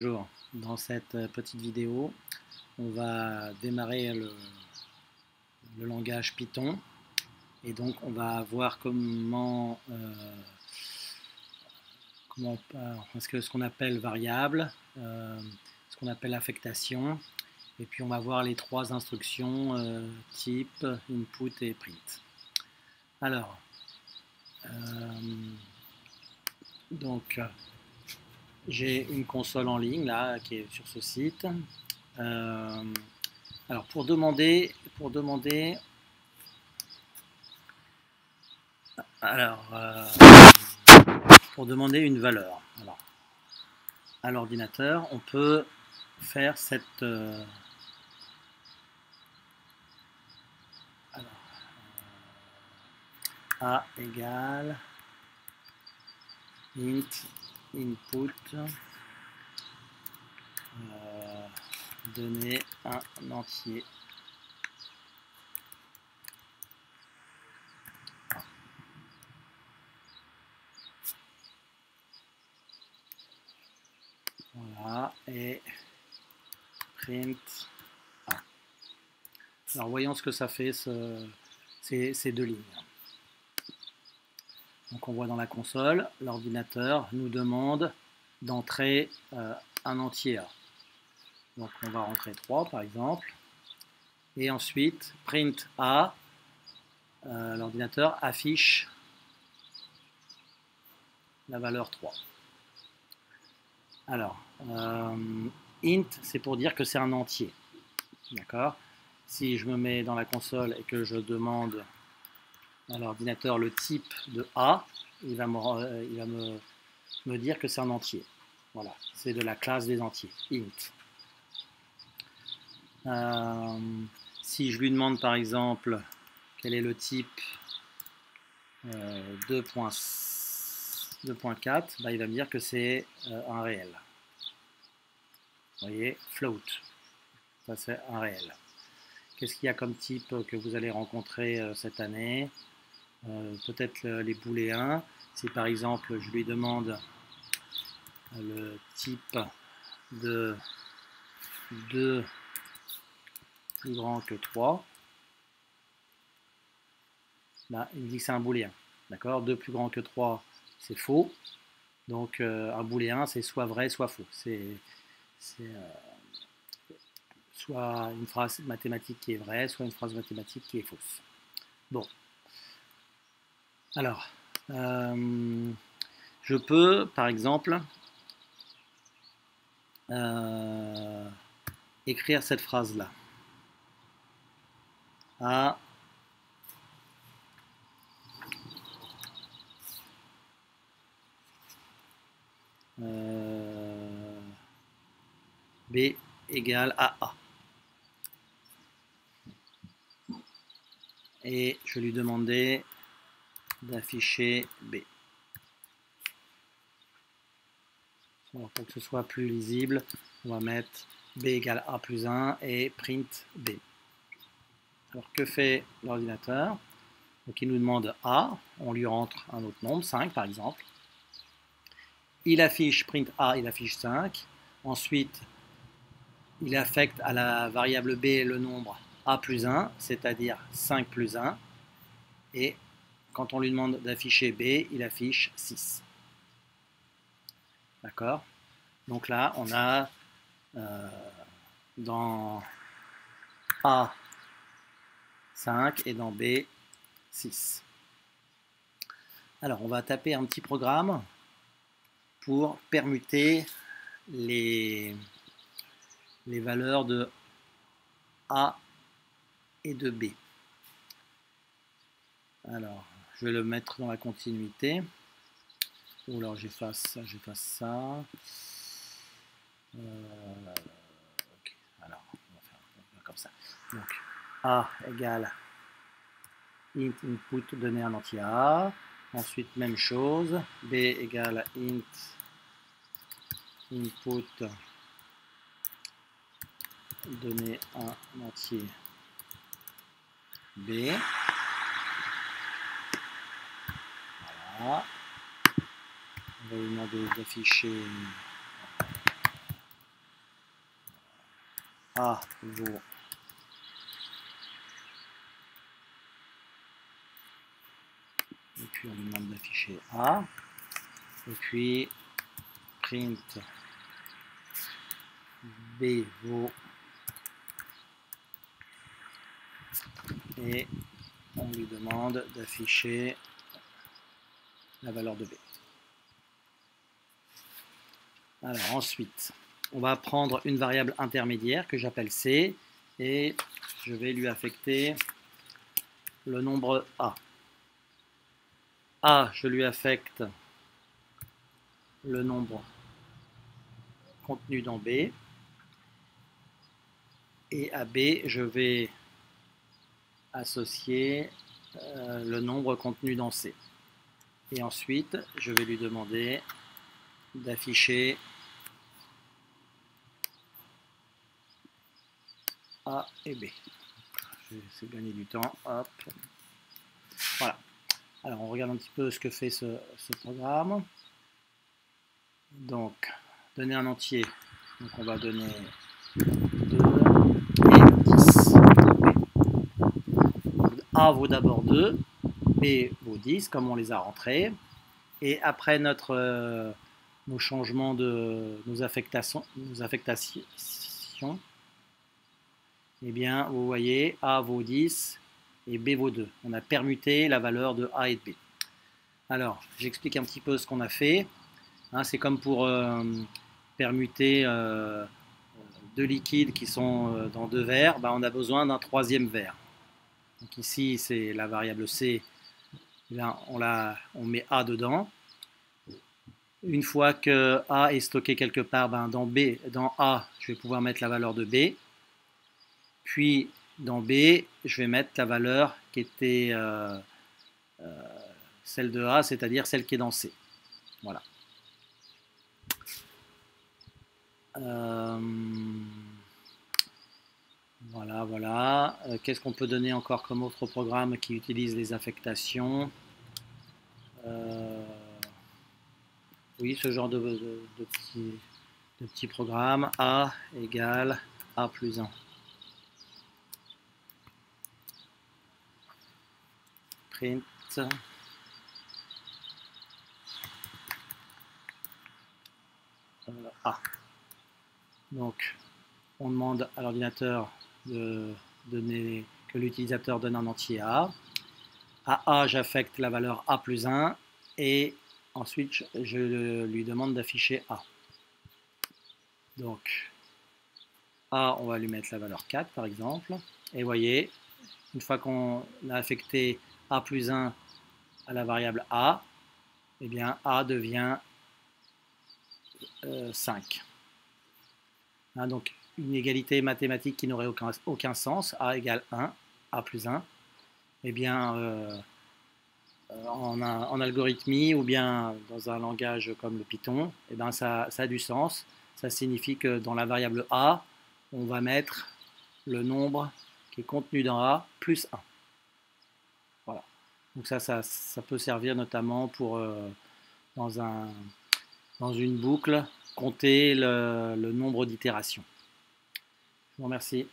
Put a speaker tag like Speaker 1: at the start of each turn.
Speaker 1: Bonjour, dans cette petite vidéo, on va démarrer le langage Python et donc on va voir ce qu'on appelle variable, ce qu'on appelle affectation, et puis on va voir les trois instructions type, input et print. Alors, j'ai une console en ligne là qui est sur ce site. Alors pour demander une valeur à l'ordinateur, on peut faire cette A égale int input donner un entier. Voilà, et print A. Alors voyons ce que ça fait ces deux lignes. Donc on voit dans la console, l'ordinateur nous demande d'entrer un entier A. Donc on va rentrer 3 par exemple. Et ensuite, print A, l'ordinateur affiche la valeur 3. Alors, int, c'est pour dire que c'est un entier. D'accord? Si je me mets dans la console et que je demande à l'ordinateur le type de A, il va me dire que c'est un entier. Voilà, c'est de la classe des entiers, int. Si je lui demande par exemple quel est le type 2.4, bah, il va me dire que c'est un réel. Vous voyez, float, ça c'est un réel. Qu'est-ce qu'il y a comme type que vous allez rencontrer cette année? Peut-être les booléens. Si par exemple je lui demande le type de 2 plus grand que 3, là, il me dit que c'est un booléen. D'accord? 2 plus grand que 3, c'est faux. Donc un booléen, c'est soit vrai, soit faux. C'est soit une phrase mathématique qui est vraie, soit une phrase mathématique qui est fausse. Bon. Alors, je peux, par exemple, écrire cette phrase-là. A B égale à A. Et je lui demandais d'afficher B. Alors, pour que ce soit plus lisible, on va mettre B égale A plus 1 et print B. Alors que fait l'ordinateur? Donc il nous demande A, on lui rentre un autre nombre, 5 par exemple. Il affiche print A, il affiche 5. Ensuite, il affecte à la variable B le nombre A plus 1, c'est-à-dire 5 plus 1. Et quand on lui demande d'afficher B, il affiche 6. D'accord? Donc là, on a dans A 5 et dans B 6. Alors, on va taper un petit programme pour permuter les valeurs de A et de B. Alors, je vais le mettre dans la continuité. Ou alors j'efface ça. Okay. Alors, on va faire comme ça. Donc, A égale int input donner un entier A. Ensuite, même chose. B égale int input donner un entier B. Voilà. On va lui demander d'afficher A vaut et puis on lui demande d'afficher A, et puis print B vaut, et on lui demande d'afficher la valeur de B. Alors ensuite, on va prendre une variable intermédiaire que j'appelle C, et je vais lui affecter le nombre A. A, je lui affecte le nombre contenu dans B, et à B, je vais associer le nombre contenu dans C. Et ensuite, je vais lui demander d'afficher A et B. Je vais essayer de gagner du temps. Hop. Voilà. Alors, on regarde un petit peu ce que fait ce programme. Donc, donner un entier. Donc, on va donner 2 et 10. A vaut d'abord 2, B vaut 10, comme on les a rentrés. Et après nos changements de nos affectations, eh bien, vous voyez, A vaut 10 et B vaut 2. On a permuté la valeur de A et de B. Alors, j'explique un petit peu ce qu'on a fait. Hein, c'est comme pour permuter deux liquides qui sont dans deux verres, ben, on a besoin d'un troisième verre. Donc ici, c'est la variable C. Là, on met A dedans. Une fois que A est stocké quelque part, ben dans A, je vais pouvoir mettre la valeur de B. Puis dans B, je vais mettre la valeur qui était celle de A, c'est-à-dire celle qui est dans C. Voilà. Voilà. Qu'est-ce qu'on peut donner encore comme autre programme qui utilise les affectations? Oui, ce genre de petits programmes. A égale A plus 1. Print. A. Donc, on demande à l'ordinateur de donner que l'utilisateur donne un entier A. À A, j'affecte la valeur A plus 1 et ensuite je lui demande d'afficher A. Donc, A, on va lui mettre la valeur 4 par exemple. Et vous voyez, une fois qu'on a affecté A plus 1 à la variable A, eh bien A devient 5. Hein, donc, une égalité mathématique qui n'aurait aucun sens, A égale 1, A plus 1, eh bien, en algorithmie ou bien dans un langage comme le Python, eh bien, ça a du sens. Ça signifie que dans la variable A, on va mettre le nombre qui est contenu dans A plus 1. Voilà. Donc ça peut servir notamment pour, dans une boucle, compter le nombre d'itérations. Je vous remercie.